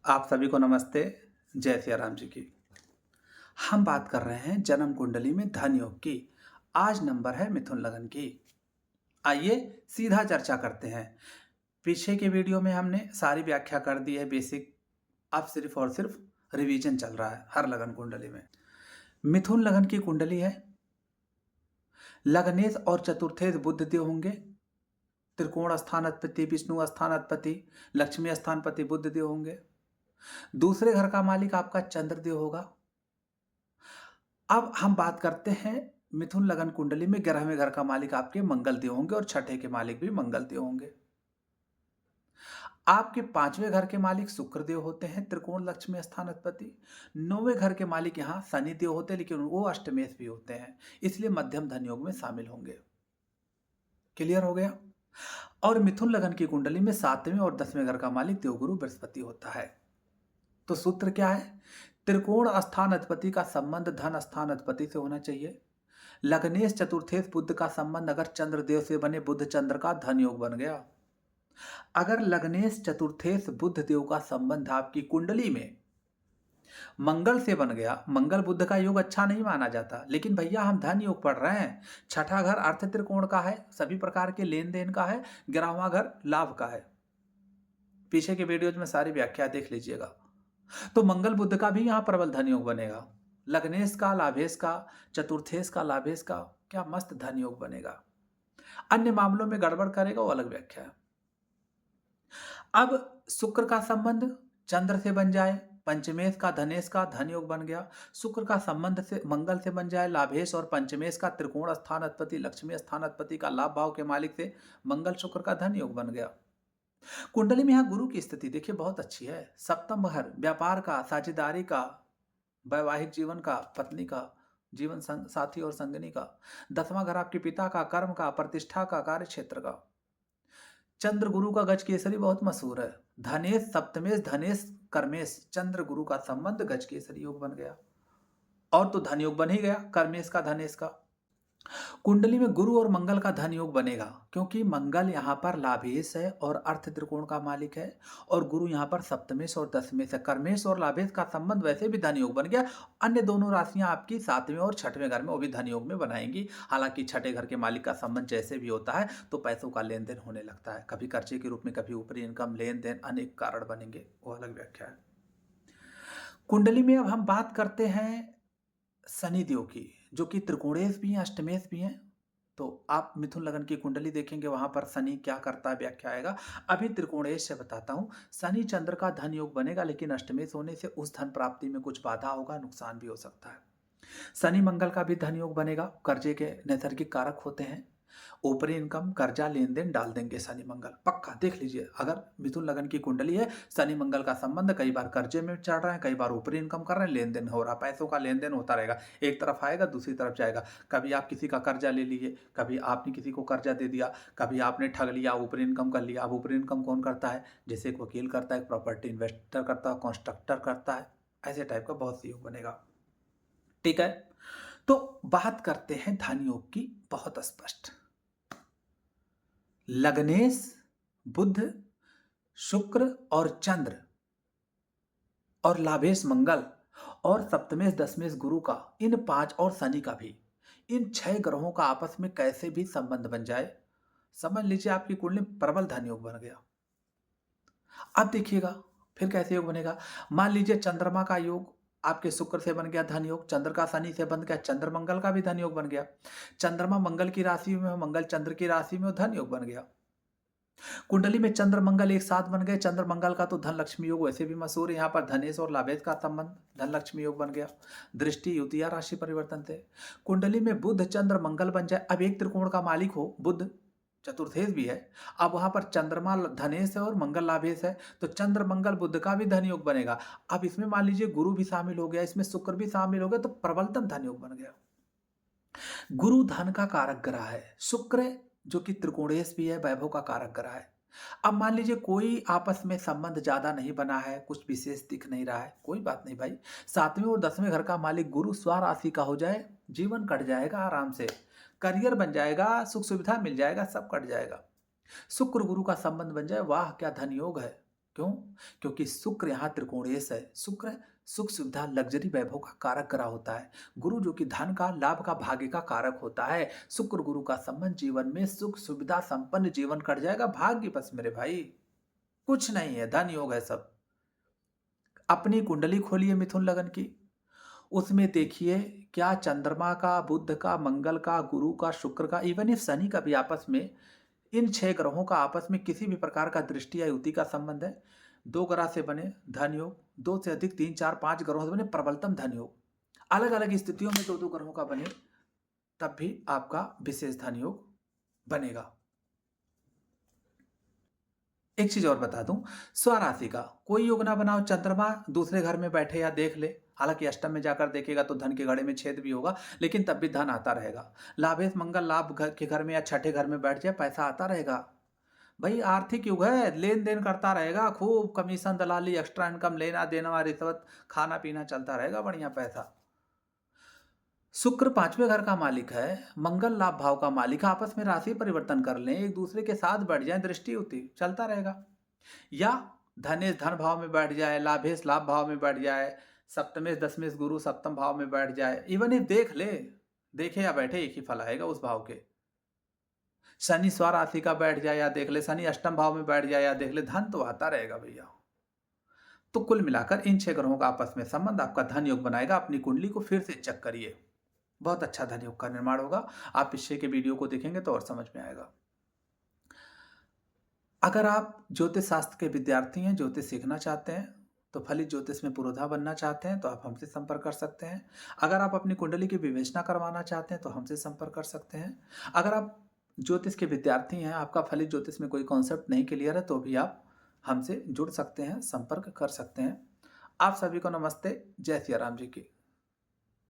आप सभी को नमस्ते। जय सिया राम जी की। हम बात कर रहे हैं जन्म कुंडली में धन योग की। आज नंबर है मिथुन लगन की। आइए सीधा चर्चा करते हैं। पीछे के वीडियो में हमने सारी व्याख्या कर दी है बेसिक। अब सिर्फ और सिर्फ रिवीजन चल रहा है हर लगन कुंडली में। मिथुन लगन की कुंडली है। लग्नेश और चतुर्थेश बुध देव होंगे। त्रिकोण स्थानाधिपति विष्णु स्थानाधिपति लक्ष्मी स्थानपति बुध देव होंगे। दूसरे घर का मालिक आपका चंद्रदेव होगा। अब हम बात करते हैं मिथुन लगन कुंडली में 11वें घर का मालिक आपके मंगल देव होंगे और छठे के मालिक भी मंगल देव होंगे। आपके 5वें घर के मालिक शुक्र देव होते हैं, त्रिकोण लक्ष्मी स्थान अधिपति। 9वें घर के मालिक यहाँ शनि देव होते हैं, लेकिन वो अष्टमेश भी होते हैं, इसलिए मध्यम धन योग में शामिल होंगे। क्लियर हो गया। और मिथुन लगन की कुंडली में 7वें और 10वें घर का मालिक देवगुरु बृहस्पति होता है। तो सूत्र क्या है? त्रिकोण स्थान अधिपति का संबंध धन स्थान अधिपति से होना चाहिए। लग्नेश चतुर्थेश बुध का संबंध अगर चंद्रदेव से बने, बुध चंद्र का धन योग बन गया। अगर लग्नेश चतुर्थेश बुध देव का संबंध आपकी कुंडली में मंगल से बन गया, मंगल बुध का योग अच्छा नहीं माना जाता, लेकिन भैया हम धन योग पढ़ रहे हैं। छठा घर अर्थ त्रिकोण का है, सभी प्रकार के लेन देन का है। 11वां घर लाभ का है। पीछे के वीडियोज में सारी व्याख्या देख लीजिएगा। तो मंगल बुध का भी यहां प्रबल धन योग बनेगा। लग्नेश का लाभेश का, चतुर्थेश का लाभेश का, क्या मस्त धन योग बनेगा। अन्य मामलों में गड़बड़ करेगा वो अलग व्याख्या है। अब शुक्र का संबंध चंद्र से बन जाए, पंचमेश का धनेश का धन योग बन गया। शुक्र का संबंध से मंगल से बन जाए, लाभेश और पंचमेश का त्रिकोण स्थान अधिपति लक्ष्मी स्थान अधिपति का लाभ भाव के मालिक से मंगल शुक्र का धन योग बन गया। कुंडली में यहाँ गुरु की स्थिति देखिए बहुत अच्छी है। सप्तम घर व्यापार का, साझेदारी का, वैवाहिक जीवन का, पत्नी का, जीवन साथी और संगनी का। 10वां घर आपके पिता का, कर्म का, प्रतिष्ठा का, कार्य क्षेत्र का। चंद्र गुरु का गज केसरी बहुत मशहूर है। धनेश सप्तमेश धनेश कर्मेश, चंद्र गुरु का संबंध गज केसरी योग बन गया। और तो धन योग बन ही गया कर्मेश का धनेश का। कुंडली में गुरु और मंगल का धन योग बनेगा, क्योंकि मंगल यहाँ पर लाभेश है और अर्थ त्रिकोण का मालिक है, और गुरु यहाँ पर सप्तमेश और दशमेश है। कर्मेश और लाभेश का संबंध वैसे भी धन योग बन गया। अन्य दोनों राशियां आपकी 7वें और 6वें घर में वो भी धन योग में बनाएंगी। हालांकि छठे घर के मालिक का संबंध जैसे भी होता है तो पैसों का लेन देन होने लगता है, कभी कर्जे के रूप में, कभी ऊपरी इनकम, लेन देन, अनेक कारण बनेंगे, वो अलग व्याख्या है। कुंडली में अब हम बात करते हैं शनिदेव की, जो कि त्रिकोणेश भी हैं, अष्टमेश भी हैं। तो आप मिथुन लगन की कुंडली देखेंगे, वहां पर शनि क्या करता है व्याख्या आएगा। अभी त्रिकोणेश से बताता हूं। शनि चंद्र का धन योग बनेगा, लेकिन अष्टमेश होने से उस धन प्राप्ति में कुछ बाधा होगा, नुकसान भी हो सकता है। शनि मंगल का भी धन योग बनेगा, कर्जे के नैसर्गिक कारक होते हैं। ऊपरी इनकम, कर्जा, लेन देन डाल देंगे शनि मंगल, पक्का देख लीजिए। अगर मिथुन लगन की कुंडली है, शनि मंगल का संबंध, कई बार कर्जे में चढ़ रहे हैं, कई बार ऊपरी इनकम कर रहे हैं, लेन देन हो रहा, पैसों का लेन देन होता रहेगा। एक तरफ आएगा दूसरी तरफ जाएगा। कभी आप किसी का कर्जा ले लीजिए, कभी आपने किसी को कर्जा दे दिया, कभी आपने ठग लिया, ऊपरी इनकम कर लिया। अब ऊपरी इनकम कौन करता है? जैसे एक वकील करता है, एक प्रॉपर्टी इन्वेस्टर करता है, कॉन्स्ट्रक्टर करता है, ऐसे टाइप का बहुत सी योग बनेगा। ठीक है, तो बात करते हैं धन योग की बहुत स्पष्ट। लग्नेश बुध, शुक्र और चंद्र और लाभेश मंगल और सप्तमेश दशमेश गुरु का, इन 5 और शनि का भी, इन 6 ग्रहों का आपस में कैसे भी संबंध बन जाए, समझ लीजिए आपकी कुंडली में प्रबल धन योग बन गया। अब देखिएगा फिर कैसे योग बनेगा। मान लीजिए चंद्रमा का योग आपके शुक्र से बन गया धन योग, चंद्र का शनि से बन गया, चंद्र मंगल का भी धन योग बन गया। चंद्रमा मंगल की राशि में हो, मंगल चंद्र की राशि में हो, धन योग बन गया। कुंडली में चंद्र मंगल एक साथ बन गए। चंद्र मंगल का तो धन लक्ष्मी योग वैसे भी मशहूर है, यहाँ पर धनेश और लाभेश का संबंध, धन लक्ष्मी योग बन गया। दृष्टि युतिया राशि परिवर्तन से कुंडली में बुध चंद्र मंगल बन जाए। अब एक त्रिकोण का मालिक हो बुध, चतुर्थेश भी है, अब वहां पर चंद्रमा धनेश है और मंगल लाभेश है, तो चंद्र मंगल बुध का भी धन योग बनेगा। अब इसमें मान लीजिए गुरु भी शामिल हो गया, इसमें शुक्र भी शामिल हो गया, तो प्रबलतम धन योग बन गया। गुरु धन का कारक ग्रह है, शुक्र जो कि त्रिकोणेश भी है, वैभव का कारक ग्रह है। अब मान लीजिए कोई आपस में संबंध ज्यादा नहीं बना है, कुछ विशेष दिख नहीं रहा है, कोई बात नहीं भाई। 7वें और 10वें घर का मालिक गुरु स्वराशि का हो जाए, जीवन कट जाएगा आराम से, करियर बन जाएगा, सुख सुविधा मिल जाएगा, सब कट जाएगा। शुक्र गुरु का संबंध बन जाए, वाह क्या धन योग है, क्यों? क्योंकि शुक्र यहाँ त्रिकोणेश है। शुक्र सुख सुविधा लग्जरी वैभव का कारक ग्रह होता है। गुरु जो कि धन का लाभ का भाग्य का कारक होता है। शुक्र गुरु का संबंध जीवन में सुख सुविधा संपन्न जीवन कट जाएगा। भाग्य बस मेरे भाई, कुछ नहीं है, धन योग है सब। अपनी कुंडली खोलिए मिथुन लगन की, उसमें देखिए क्या चंद्रमा का, बुध का, मंगल का, गुरु का, शुक्र का, इवन इफ शनि का भी आपस में, इन 6 ग्रहों का आपस में किसी भी प्रकार का दृष्टि या युति का संबंध है। 2 ग्रह से बने धन योग, 2 से अधिक 3, 4, 5 ग्रहों से बने प्रबलतम धन योग। अलग अलग स्थितियों में 2-2 ग्रहों का बने तब भी आपका विशेष धन योग बनेगा। एक चीज और बता दूं, स्वराशि का कोई योग ना बनाओ, चंद्रमा दूसरे घर में बैठे या देख ले, हालांकि अष्टम में जाकर देखेगा तो धन के घड़े में छेद भी होगा, लेकिन तब भी धन आता रहेगा। लाभेश मंगल लाभ घर के घर में या छठे घर में बैठ जाए, पैसा आता रहेगा। भाई आर्थिक युग है, लेन देन करता रहेगा, खूब कमीशन दलाली एक्स्ट्रा इनकम लेना देना रिश्वत खाना पीना चलता रहेगा, बढ़िया पैसा। शुक्र 5वें घर का मालिक है, मंगल लाभ भाव का मालिक है, आपस में राशि परिवर्तन कर लें, एक दूसरे के साथ बैठ जाए, दृष्टि होती चलता रहेगा। या धनेश धन भाव में बैठ जाए, लाभेश लाभ भाव में बैठ जाए, सप्तमेश दशमेश गुरु सप्तम भाव में बैठ जाए, इवन ही देख ले, देखे या बैठे एक ही फल आएगा उस भाव के। शनि स्वराशि का बैठ जाए या देख ले, शनि अष्टम भाव में बैठ जाए या देख ले, धन तो आता रहेगा भैया। तो कुल मिलाकर इन 6 ग्रहों का आपस में संबंध आपका धन योग बनाएगा। अपनी कुंडली को फिर से चेक करिए, बहुत अच्छा धन योग का निर्माण होगा। आप पिछले के वीडियो को देखेंगे तो और समझ में आएगा। अगर आप ज्योतिष शास्त्र के विद्यार्थी हैं, ज्योतिष सीखना चाहते हैं, तो फलित ज्योतिष में पुरोधा बनना चाहते हैं तो आप हमसे संपर्क कर सकते हैं। अगर आप अपनी कुंडली की विवेचना करवाना चाहते हैं तो हमसे संपर्क कर सकते हैं। अगर आप ज्योतिष के विद्यार्थी हैं, आपका फलित ज्योतिष में कोई कॉन्सेप्ट नहीं क्लियर है, तो भी आप हमसे जुड़ सकते हैं, संपर्क कर सकते हैं। आप सभी को नमस्ते, जय सिया राम जी की।